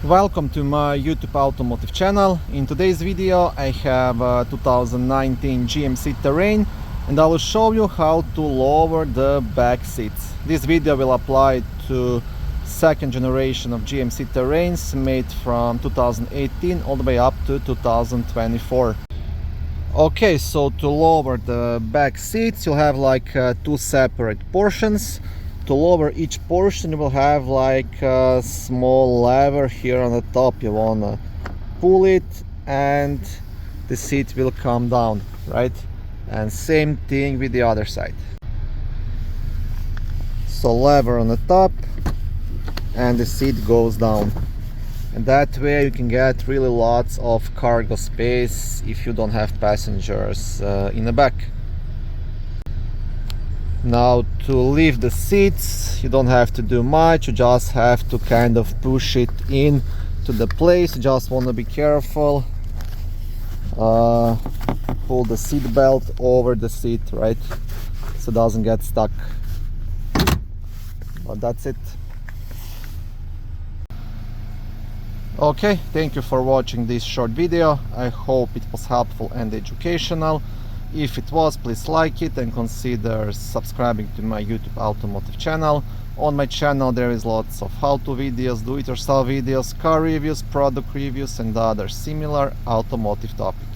Welcome to my YouTube automotive channel. In today's video I have a 2019 GMC Terrain and I will show you how to lower the back seats. This video will apply to second generation of GMC Terrains made from 2018 all the way up to 2024. Okay, so to lower the back seats you'll have like two separate portions. To lower each portion you will have like a small lever here on the top. You wanna pull it and the seat will come down, right? And same thing with the other side. So lever on the top and the seat goes down, and that way you can get really lots of cargo space if you don't have passengers in the back. Now to lift the seats you don't have to do much, you just have to kind of push it in to the place. You just want to be careful, pull the seat belt over the seat, right, so it doesn't get stuck. But that's it. Okay, thank you for watching this short video. I hope it was helpful and educational. If it was, please like it and consider subscribing to my YouTube automotive channel. On my channel there is lots of how-to videos, do-it-yourself videos, car reviews, product reviews and other similar automotive topics.